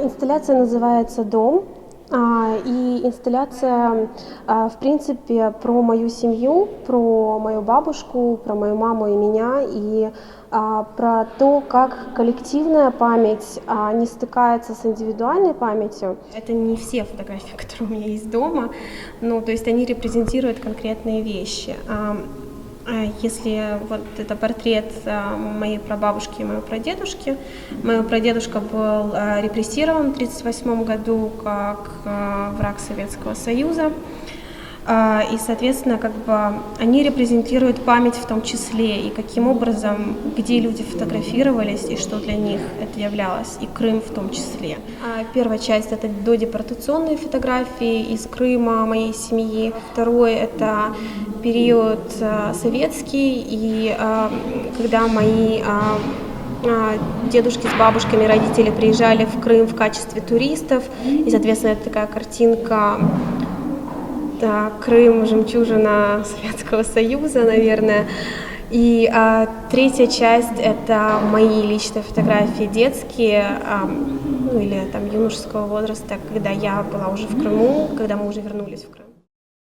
Инсталляция называется «Дом», и инсталляция, в принципе, про мою семью, про мою бабушку, про мою маму и меня, и про то, как коллективная память не стыкается с индивидуальной памятью. Это не все фотографии, которые у меня есть дома, ну, то есть они репрезентируют конкретные вещи. Если вот это портрет моей прабабушки и моего прадедушки. Мой прадедушка был репрессирован в 1938 году как враг Советского Союза. И, соответственно, они репрезентируют память в том числе, и каким образом, где люди фотографировались, и что для них это являлось, и Крым в том числе. Первая часть — это додепортационные фотографии из Крыма, моей семьи. Второй — это период советский, и когда мои дедушки с бабушками, родители приезжали в Крым в качестве туристов, и, соответственно, это такая картинка. Да, Крым — жемчужина Советского Союза, наверное. И третья часть — это мои личные фотографии детские, ну или там юношеского возраста, когда я была уже в Крыму, когда мы уже вернулись в Крым.